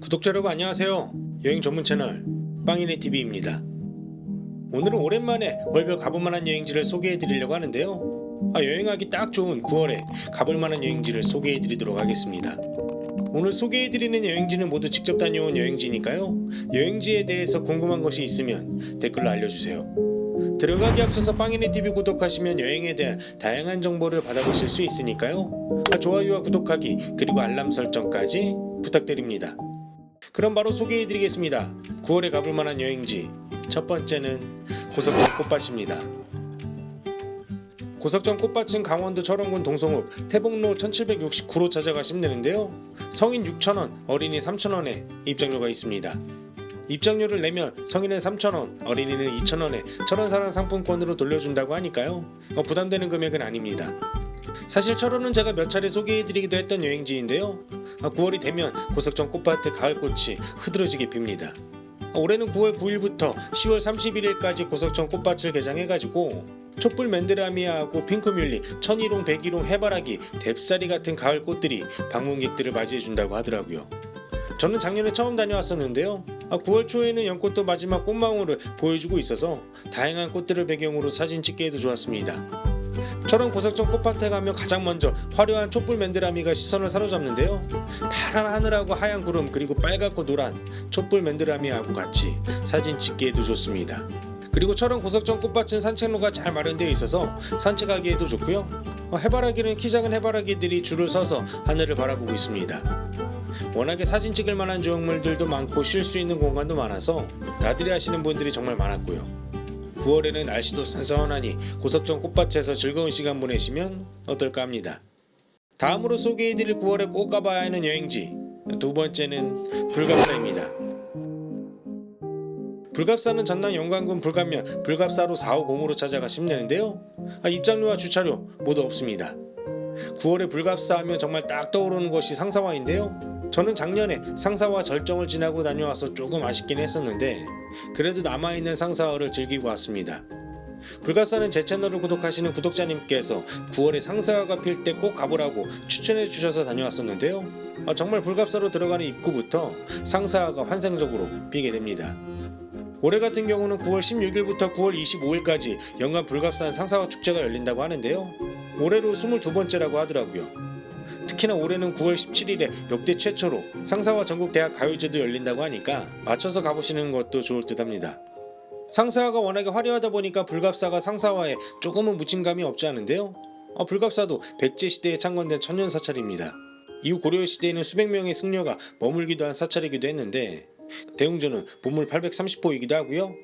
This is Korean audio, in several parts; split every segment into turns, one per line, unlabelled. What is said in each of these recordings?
구독자 여러분 안녕하세요. 여행 전문 채널 빵이네 TV입니다. 오늘은 오랜만에 월별 가볼만한 여행지를 소개해 드리려고 하는데요. 여행하기 딱 좋은 9월에 가볼만한 여행지를 소개해 드리도록 하겠습니다. 오늘 소개해 드리는 여행지는 모두 직접 다녀온 여행지니까요. 여행지에 대해서 궁금한 것이 있으면 댓글로 알려주세요. 들어가기 앞서서 빵이네 TV 구독하시면 여행에 대한 다양한 정보를 받아보실 수 있으니까요. 좋아요와 구독하기 그리고 알람 설정까지 부탁드립니다. 그럼 바로 소개해드리겠습니다. 9월에 가볼만한 여행지 첫 번째는 고석정 꽃밭입니다. 고석정 꽃밭은 강원도 철원군 동성읍 태복로 1769로 찾아가시면 되는데요. 성인 6,000원, 어린이 3,000원에 입장료가 있습니다. 입장료를 내면 성인은 3,000원, 어린이는 2,000원에 철원사랑 상품권으로 돌려준다고 하니까요. 부담되는 금액은 아닙니다. 사실 철원은 제가 몇 차례 소개해드리기도 했던 여행지인데요. 9월이 되면 고석정 꽃밭의 가을꽃이 흐드러지게 핍니다. 올해는 9월 9일부터 10월 31일까지 고석정 꽃밭을 개장해가지고 촛불 맨드라미아하고 핑크뮬리, 천일홍, 백일홍, 해바라기, 뎁사리 같은 가을 꽃들이 방문객들을 맞이해준다고 하더라고요. 저는 작년에 처음 다녀왔었는데요. 9월 초에는 연꽃도 마지막 꽃망울을 보여주고 있어서 다양한 꽃들을 배경으로 사진 찍기에도 좋았습니다. 철원 고석정 꽃밭에 가면 가장 먼저 화려한 촛불 맨드라미가 시선을 사로잡는데요. 파란 하늘하고 하얀 구름 그리고 빨갛고 노란 촛불 맨드라미하고 같이 사진 찍기에도 좋습니다. 그리고 철원 고석정 꽃밭은 산책로가 잘 마련되어 있어서 산책하기에도 좋고요. 해바라기는 키 작은 해바라기들이 줄을 서서 하늘을 바라보고 있습니다. 워낙에 사진 찍을 만한 조형물들도 많고 쉴 수 있는 공간도 많아서 나들이 하시는 분들이 정말 많았고요. 9월에는 날씨도 선선하니 고석정 꽃밭에서 즐거운 시간 보내시면 어떨까 합니다. 다음으로 소개해드릴 9월에 꼭 가봐야 하는 여행지 두 번째는 불갑사입니다. 불갑사는 전남 영광군 불갑면 불갑사로 450으로 찾아가시면 되는데요. 입장료와 주차료 모두 없습니다. 9월에 불갑사 하면 정말 딱 떠오르는 것이 상사화인데요. 저는 작년에 상사화 절정을 지나고 다녀와서 조금 아쉽긴 했었는데 그래도 남아있는 상사화를 즐기고 왔습니다. 불갑사는 제 채널을 구독하시는 구독자님께서 9월에 상사화가 필 때 꼭 가보라고 추천해 주셔서 다녀왔었는데요. 정말 불갑사로 들어가는 입구부터 상사화가 환상적으로 피게 됩니다. 올해 같은 경우는 9월 16일부터 9월 25일까지 연간 불갑산 상사화 축제가 열린다고 하는데요. 올해로 22번째라고 하더라고요. 특히나 올해는 9월 17일에 역대 최초로 상사화 전국 대학 가요제도 열린다고 하니까 맞춰서 가보시는 것도 좋을 듯 합니다. 상사화가 워낙에 화려하다 보니까 불갑사가 상사화에 조금은 묻힌 감이 없지 않은데요. 불갑사도 백제 시대에 창건된 천년 사찰입니다. 이후 고려 시대에는 수백 명의 승려가 머물기도 한 사찰이기도 했는데 대웅전은 본물 830호이기도 하고요.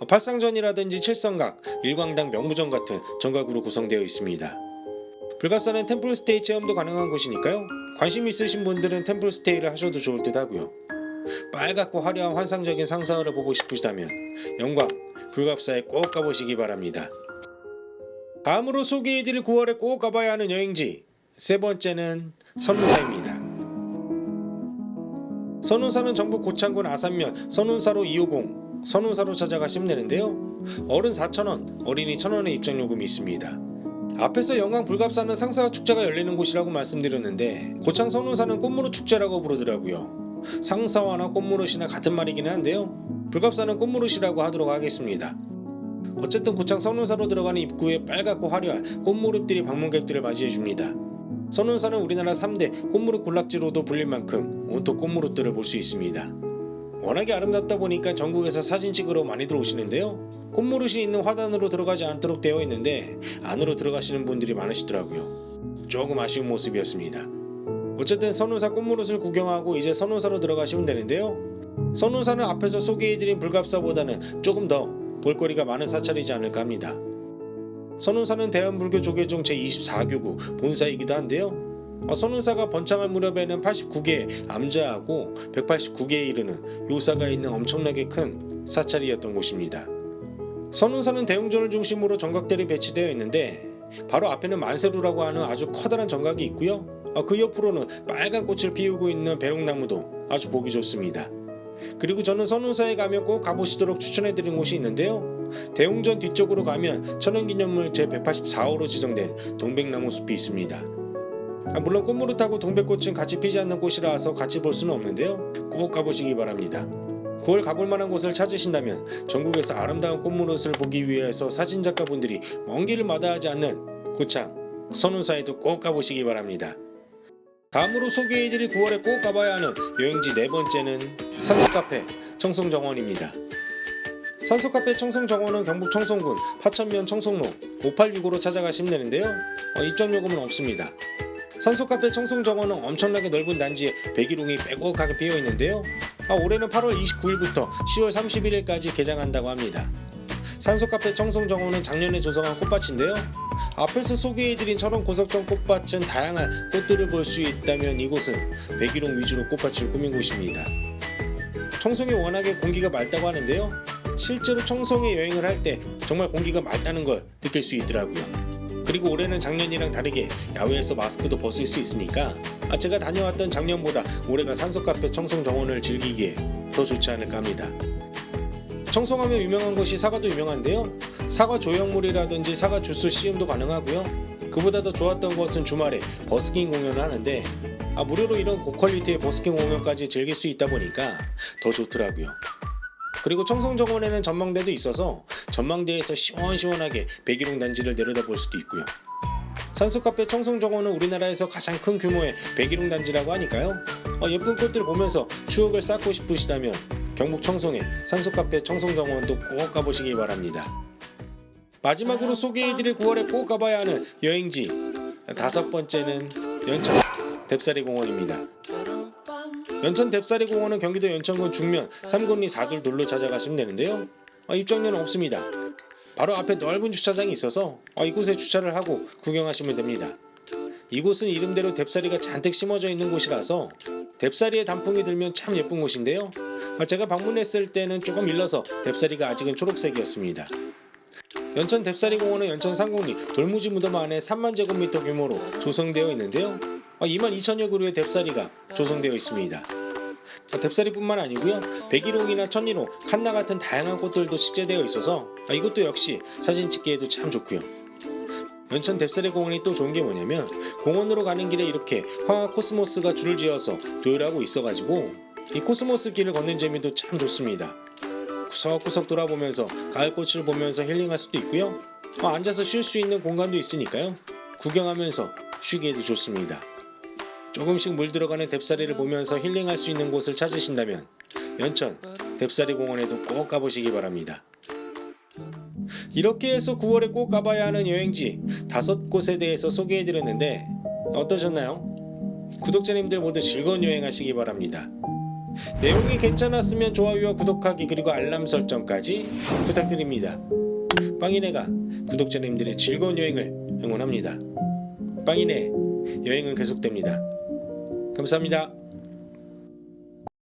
팔상전이라든지 칠성각, 일광당 명무전 같은 정각으로 구성되어 있습니다. 불갑사는 템플스테이 체험도 가능한 곳이니까요. 관심 있으신 분들은 템플스테이를 하셔도 좋을 듯 하고요. 빨갛고 화려한 환상적인 상사화를 보고 싶으시다면 영광 불갑사에 꼭 가보시기 바랍니다. 다음으로 소개해드릴 9월에 꼭 가봐야 하는 여행지 세 번째는 선운사입니다. 선운사는 전북 고창군 아산면 선운사로 250 선운사로 찾아가시면 되는데요. 어른 4,000원, 어린이 1,000원의 입장요금이 있습니다. 앞에서 영광 불갑사는 상사화 축제가 열리는 곳이라고 말씀드렸는데 고창 선운사는 꽃무릇 축제라고 부르더라고요. 상사화나 꽃무릇이나 같은 말이긴 한데요. 불갑사는 꽃무릇이라고 하도록 하겠습니다. 어쨌든 고창 선운사로 들어가는 입구에 빨갛고 화려한 꽃무릇들이 방문객들을 맞이해줍니다. 선운사는 우리나라 3대 꽃무릇 군락지로도 불릴 만큼 온통 꽃무릇들을 볼 수 있습니다. 워낙에 아름답다 보니까 전국에서 사진 찍으러 많이들 오시는데요. 꽃무릇이 있는 화단으로 들어가지 않도록 되어 있는데 안으로 들어가시는 분들이 많으시더라고요. 조금 아쉬운 모습이었습니다. 어쨌든 선운사 꽃무릇을 구경하고 이제 선운사로 들어가시면 되는데요. 선운사는 앞에서 소개해드린 불갑사보다는 조금 더 볼거리가 많은 사찰이지 않을까 합니다. 선운사는 대한불교 조계종 제24교구 본사이기도 한데요. 선운사가 번창할 무렵에는 89개의 암자하고 189개에 이르는 요사가 있는 엄청나게 큰 사찰이었던 곳입니다. 선운사는 대웅전을 중심으로 정각들이 배치되어 있는데 바로 앞에는 만세루라고 하는 아주 커다란 정각이 있고요. 그 옆으로는 빨간 꽃을 피우고 있는 배롱나무도 아주 보기 좋습니다. 그리고 저는 선운사에 가면 꼭 가보시도록 추천해드린 곳이 있는데요. 대웅전 뒤쪽으로 가면 천연기념물 제184호로 지정된 동백나무 숲이 있습니다. 물론 꽃무릇하고 동백꽃은 같이 피지 않는 꽃이라서 같이 볼 수는 없는데요. 꼭 가보시기 바랍니다. 9월 가볼 만한 곳을 찾으신다면 전국에서 아름다운 꽃무릇을 보기 위해서 사진작가분들이 먼 길을 마다하지 않는 고창 선운사에도 꼭 가보시기 바랍니다. 다음으로 소개해드릴 9월에 꼭 가봐야 하는 여행지 네 번째는 산소카페 청송정원입니다. 산소카페 청송정원은 경북 청송군 파천면 청송로 5865로 찾아가시면 되는데요. 입장요금은 없습니다. 산소카페 청송정원은 엄청나게 넓은 단지에 백일홍이 빼곡하게 피어 있는데요. 올해는 8월 29일부터 10월 31일까지 개장한다고 합니다. 산소카페 청송정원은 작년에 조성한 꽃밭인데요. 앞에서 소개해드린 철원 고석정 꽃밭은 다양한 꽃들을 볼 수 있다면 이곳은 백일홍 위주로 꽃밭을 꾸민 곳입니다. 청송이 워낙에 공기가 맑다고 하는데요. 실제로 청송에 여행을 할 때 정말 공기가 맑다는 걸 느낄 수 있더라고요. 그리고 올해는 작년이랑 다르게 야외에서 마스크도 벗을 수 있으니까 제가 다녀왔던 작년보다 올해가 산소카페 청송정원을 즐기기에 더 좋지 않을까 합니다. 청송하면 유명한 곳이 사과도 유명한데요. 사과 조형물이라든지 사과 주스 시음도 가능하고요. 그보다 더 좋았던 것은 주말에 버스킹 공연을 하는데 무료로 이런 고퀄리티의 버스킹 공연까지 즐길 수 있다 보니까 더 좋더라고요. 그리고 청송정원에는 전망대도 있어서 전망대에서 시원시원하게 백일홍 단지를 내려다볼 수도 있고요. 산소카페 청송정원은 우리나라에서 가장 큰 규모의 백일홍 단지라고 하니까요. 예쁜 꽃들 보면서 추억을 쌓고 싶으시다면 경북 청송의 산소카페 청송정원도 꼭 가보시기 바랍니다. 마지막으로 소개해드릴 9월에 꼭 가봐야 하는 여행지 다섯 번째는 연천 뎁사리공원입니다. 연천 뎁사리공원은 경기도 연천군 중면 3군리 4둘돌로 찾아가시면 되는데요. 입장료는 없습니다. 바로 앞에 넓은 주차장이 있어서 이곳에 주차를 하고 구경하시면 됩니다. 이곳은 이름대로 뎁사리가 잔뜩 심어져 있는 곳이라서 뎁사리에 단풍이 들면 참 예쁜 곳인데요. 제가 방문했을 때는 조금 일러서 뎁사리가 아직은 초록색이었습니다. 연천 뎁사리공원은 연천 상공리 돌무지 무덤 안에 3만 제곱미터 규모로 조성되어 있는데요. 2만 2천여 그루의 뎁사리가 조성되어 있습니다. 뎁사리뿐만 아니고요. 백일홍이나 천일홍, 칸나 같은 다양한 꽃들도 식재되어 있어서 이것도 역시 사진 찍기에도 참 좋고요. 연천 뎁사리공원이 또 좋은 게 뭐냐면 공원으로 가는 길에 이렇게 황화 코스모스가 줄을 지어서 도열하고 있어가지고 이 코스모스 길을 걷는 재미도 참 좋습니다. 구석구석 돌아보면서 가을꽃을 보면서 힐링할 수도 있고요. 앉아서 쉴 수 있는 공간도 있으니까요. 구경하면서 쉬기에도 좋습니다. 조금씩 물들어가는 뎁사리를 보면서 힐링할 수 있는 곳을 찾으신다면 연천 뎁사리공원에도 꼭 가보시기 바랍니다. 이렇게 해서 9월에 꼭 가봐야 하는 여행지 5곳에 대해서 소개해드렸는데 어떠셨나요? 구독자님들 모두 즐거운 여행하시기 바랍니다. 내용이 괜찮았으면 좋아요와 구독하기 그리고 알람 설정까지 부탁드립니다. 빵이네가 구독자님들의 즐거운 여행을 응원합니다. 빵이네 여행은 계속됩니다. 감사합니다.